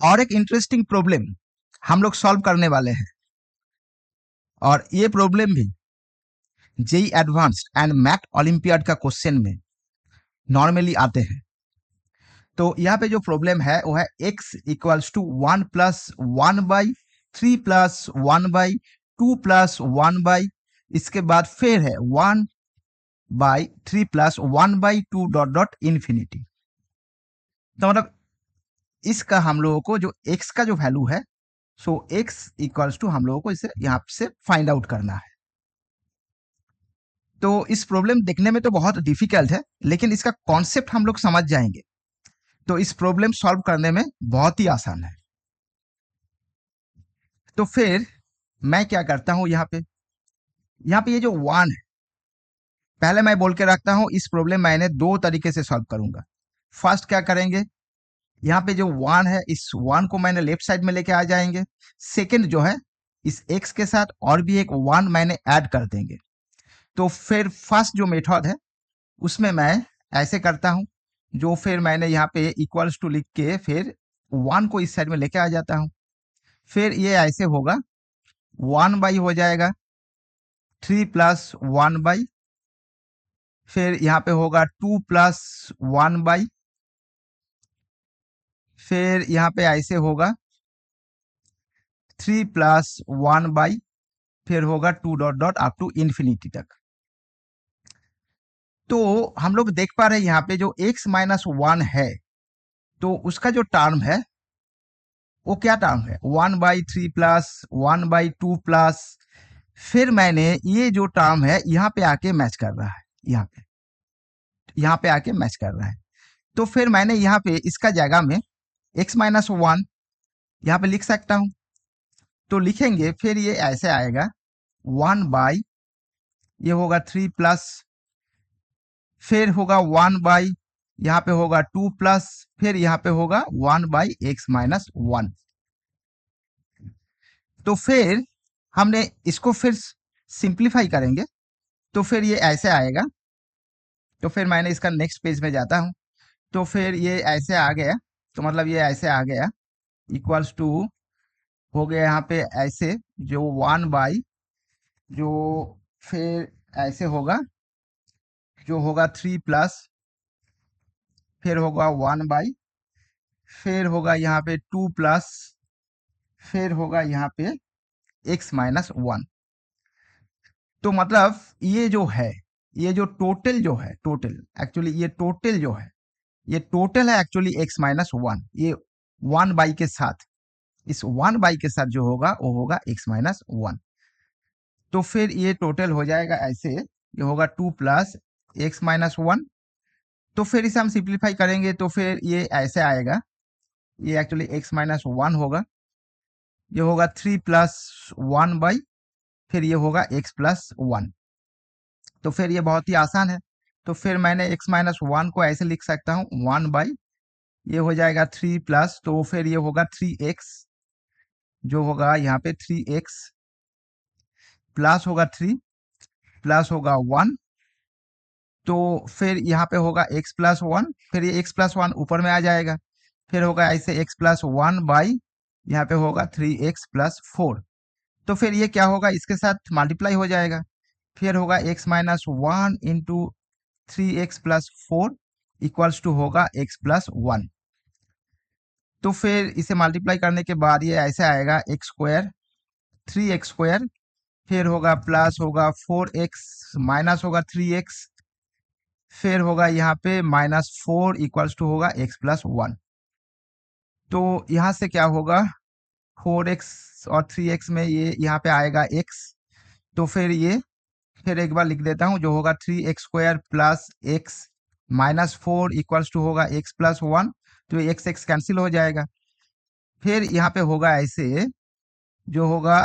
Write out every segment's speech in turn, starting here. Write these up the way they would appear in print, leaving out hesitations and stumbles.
और एक interesting problem हम लोग सॉल्व करने वाले हैं, और ये प्रॉब्लम भी JEE advanced and math olympiad का क्वेश्चन में नॉर्मली आते हैं। तो यहाँ पे जो प्रॉब्लम है वो है x equals to 1 plus 1/3 plus 1/2 plus 1 इसके बाद फिर है 1/3 प्लस 1/2 डॉट डॉट इन्फिनिटी। तो मतलब इसका हम लोगों को जो x का जो वैल्यू है, सो x इक्वल्स टू हम लोगों को इसे यहाँ से फाइंड आउट करना है। तो इस प्रॉब्लम देखने में तो बहुत डिफिकल्ट है, लेकिन इसका कॉन्सेप्ट हम लोग समझ जाएंगे तो इस प्रॉब्लम सॉल्व करने में बहुत ही आसान है। तो फिर मैं क्या करता हूं, यहाँ पे ये जो 1 है, पहले मैं बोल के रखता हूं इस प्रॉब्लम मैंने दो तरीके से सॉल्व करूंगा। फर्स्ट क्या करेंगे, यहाँ पे जो 1 है इस 1 को मैंने लेफ्ट साइड में लेके आ जाएंगे। सेकंड जो है, इस x के साथ और भी एक 1 मैंने ऐड कर देंगे। तो फिर फर्स्ट जो मेथड है उसमें मैं ऐसे करता हूं, जो फिर मैंने यहाँ पे इक्वल्स टू लिख के फिर 1 को इस साइड में लेके आ जाता हूं। फिर ये ऐसे होगा, 1 हो जाएगा 3 प्लस 1 फिर यहाँ पे होगा 2 प्लस 1 फिर यहाँ पे ऐसे होगा 3 प्लस 1 फिर होगा 2 dot dot up to infinity तक। तो हम लोग देख पा रहे हैं यहाँ पे जो x माइनस 1 है, तो उसका जो टर्म है वो क्या टर्म है, 1/3 प्लस 1/2 प्लस फिर मैंने ये जो टर्म है यहाँ पे आके मैच कर रहा है, यहाँ पे आके मैच कर रहा है। तो फिर मैंने यहाँ पे इसका जगह में x माइनस 1 यहाँ पे लिख सकता हूँ। तो लिखेंगे फिर ये ऐसे आएगा 1 ये होगा 3 प्लस फिर होगा 1 यहाँ पे होगा 2 प्लस फिर यहाँ पे होगा 1/x माइनस 1। तो फिर हमने इसको फिर सिंप्लीफाई करेंगे तो फिर ये ऐसे आएगा। तो फिर मैंने इसका नेक्स्ट पेज में जाता हूँ, तो फिर ये ऐसे आ गया, तो मतलब ये ऐसे आ गया इक्वल्स टू हो गया यहाँ पे ऐसे जो 1 जो फिर ऐसे होगा जो होगा 3 प्लस फिर होगा 1 फिर होगा यहाँ पे 2 प्लस फिर होगा यहाँ पे x माइनस 1। तो मतलब ये जो है, ये जो टोटल जो है, टोटल एक्चुअली ये टोटल जो है, ये टोटल है एक्चुअली x माइनस 1। ये 1 के साथ, इस 1 के साथ जो होगा वो होगा x माइनस 1। तो फिर ये टोटल हो जाएगा ऐसे, ये होगा 2 प्लस x माइनस 1। तो फिर इसे हम सिंप्लीफाई करेंगे तो फिर ये ऐसे आएगा, ये एक्चुअली x माइनस 1 होगा, ये होगा 3 प्लस 1 फिर ये होगा x प्लस 1। तो फिर ये बहुत ही आसान है। तो फिर मैंने x माइनस 1 को ऐसे लिख सकता हूँ 1 ये हो जाएगा 3 प्लस तो फिर ये होगा 3x जो होगा यहाँ पे 3x प्लस होगा 3 प्लस होगा 1। तो फिर यहाँ पे होगा x प्लस 1 फिर ये x प्लस 1 ऊपर में आ जाएगा, फिर होगा ऐसे x प्लस 1 यहाँ पे होगा 3x प्लस 4। तो फिर ये क्या होगा, इसके साथ मल्टीप्लाई हो जाएगा, फिर होगा x minus 1 into 3x plus 4 equals to होगा x प्लस 1। तो फिर इसे मल्टीप्लाई करने के बाद ये ऐसे आएगा एक्स स्क्वायर 3x स्क्वायर फिर होगा प्लस होगा 4x माइनस होगा 3x फिर होगा यहाँ पे -4 इक्वल्स टू होगा x प्लस 1। तो यहाँ से क्या होगा 4x और 3x में ये यहाँ पे आएगा x। तो फिर एक बार लिख देता हूँ, जो होगा 3x square plus x minus 4 equals to होगा x प्लस 1। तो ये x कैंसिल हो जाएगा। फिर यहाँ पे होगा ऐसे जो होगा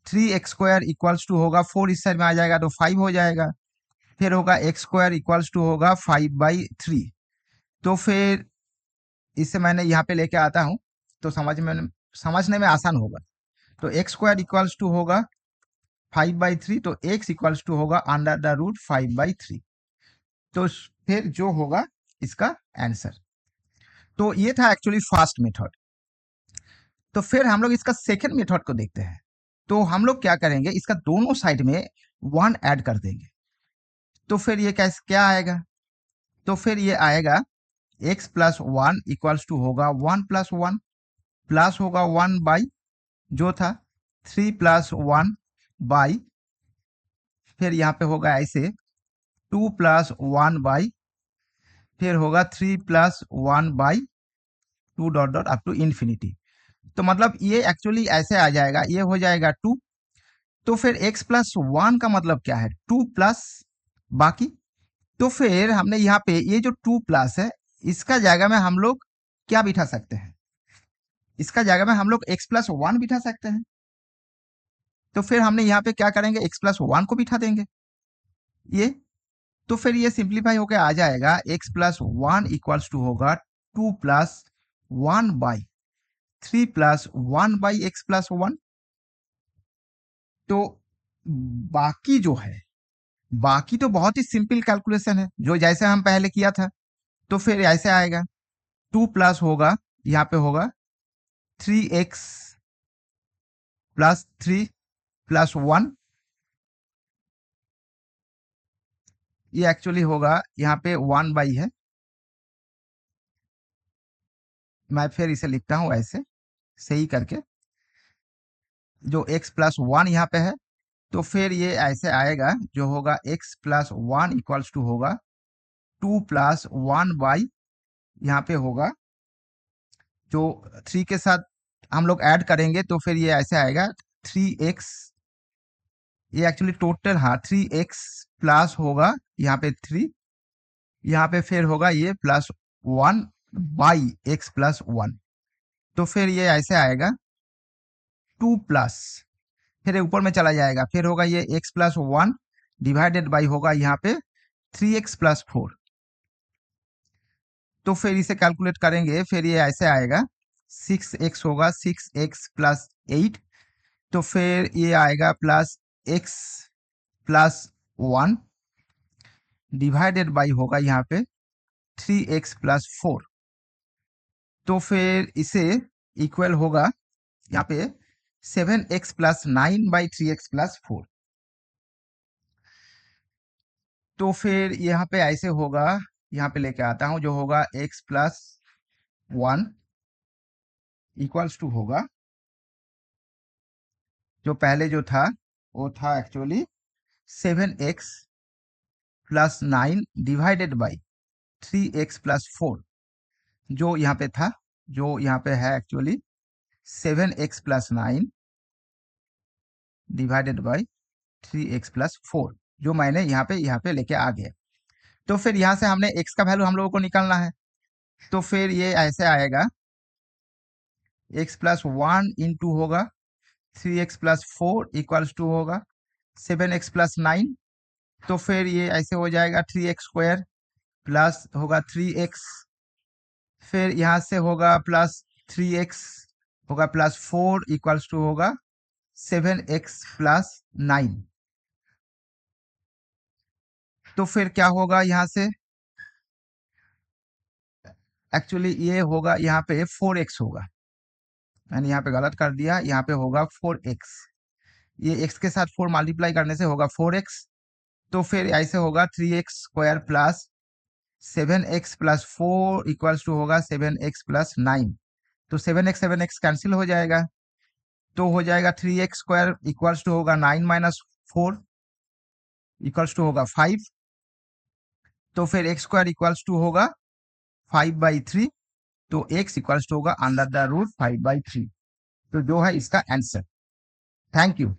3x स्क्वायर इक्वल्स टू होगा 4 इस साइड में आ जाएगा तो 5 हो जाएगा। फिर होगा x स्क्वायर इक्वल्स टू होगा 5/3। तो फिर इसे मैंने यहाँ पे लेके आता हूँ तो समझने में आसान होगा। तो x स्क्वायर इक्वल्स टू होगा 5/3 तो x इक्वल्स टू होगा √5/3। तो फिर जो होगा इसका आंसर। तो ये था एक्चुअली फर्स्ट मेथड। तो फिर हम लोग इसका सेकेंड मेथड को देखते हैं। तो हम लोग क्या करेंगे, इसका दोनों साइड में 1 ऐड कर देंगे। तो फिर ये कैसे क्या आएगा, तो फिर ये आएगा x प्लस 1 इक्वल्स टू होगा 1 प्लस 1 प्लस होगा 1 बाई जो था 3 प्लस 1 बाई, फिर यहाँ पे होगा ऐसे 2 प्लस 1 बाई, फिर होगा 3 plus 1 by 2 dot dot up to infinity. तो मतलब ये एक्चुअली ऐसे आ जाएगा, ये हो जाएगा 2। तो फिर x प्लस 1 का मतलब क्या है, 2 प्लस बाकी। तो फिर हमने यहाँ पे ये जो 2 प्लस है, इसका जगह में हम लोग क्या बिठा सकते हैं, इसका जगह में हम लोग x प्लस 1 बिठा सकते हैं। तो फिर हमने यहाँ पे क्या करेंगे, x प्लस 1 को बिठा देंगे ये। तो फिर ये सिंप्लीफाई होकर आ जाएगा x प्लस 1 इक्वल्स टू होगा 2 plus 1 by 3 plus 1 by x plus 1। तो बाकी जो है, बाकी तो बहुत ही सिंपल कैलकुलेशन है, जो जैसे हम पहले किया था। तो फिर ऐसे आएगा 2 प्लस होगा, यहाँ पे होगा 3x प्लस 3 प्लस 1, ये एक्चुअली होगा यहाँ पे 1 बाई है, मैं फिर इसे लिखता हूँ ऐसे सही करके, जो x प्लस 1 यहाँ पे है। तो फिर ये ऐसे आएगा जो होगा x प्लस 1 इक्वल्स टू होगा 2 प्लस 1 बाई, यहाँ पे होगा जो 3 के साथ हम लोग ऐड करेंगे, तो फिर ये ऐसे आएगा 3x, ये एक्चुअली टोटल, हाँ 3x प्लस होगा यहाँ पे 3, यहाँ पे फिर होगा ये प्लस 1 बाई x प्लस 1। तो फिर ये ऐसे आएगा 2 प्लस, फिर ये ऊपर में चला जाएगा, फिर होगा ये x प्लस 1 डिवाइडेड बाई होगा यहाँ पे 3x प्लस 4। तो फिर इसे कैलकुलेट करेंगे, फिर ये ऐसे आएगा 6x होगा 6x प्लस 8। तो फिर ये आएगा plus x plus 1 divided by होगा यहाँ पे 3x प्लस 4। तो फिर इसे इक्वल होगा यहाँ पे 7x plus 9 by 3x plus 4। तो फिर यहाँ पे ऐसे होगा, यहाँ पे लेके आता हूँ, जो होगा x प्लस 1 इक्वल्स टू होगा, जो पहले जो था वो था actually 7x plus 9 divided by 3x plus 4, जो यहाँ पे था, जो यहाँ पे है actually 7x plus 9 divided by 3x plus 4, जो मैंने यहाँ पे लेके आ गया। तो फिर यहाँ से हमने x का वैल्यू हम लोगों को निकालना है। तो फिर ये ऐसे आएगा x प्लस 1 इंटू होगा 3x प्लस 4 इक्वल्स टू होगा 7x प्लस 9। तो फिर ये ऐसे हो जाएगा 3x स्क्वायर प्लस होगा 3x, फिर यहाँ से होगा प्लस 3x होगा प्लस 4 इक्वल्स टू होगा 7x प्लस 9। तो फिर क्या होगा यहाँ से, एक्चुअली ये होगा यहाँ पे 4x होगा, मैंने यहाँ पे गलत कर दिया, यहाँ पे होगा 4x, ये x के साथ 4 मल्टीप्लाई करने से होगा 4x। तो फिर ऐसे होगा 3x square plus 7x plus 4 equals to होगा 7x प्लस 9। तो 7x कैंसिल हो जाएगा, तो हो जाएगा 3x स्क्वायर इक्वल्स टू होगा 9 माइनस 4 इक्वल्स टू होगा 5। तो फिर x स्क्वायर इक्वल्स टू होगा 5/3। तो x इक्वल्स टू होगा अंडर द रूट 5/3। तो जो है इसका आंसर। Thank you.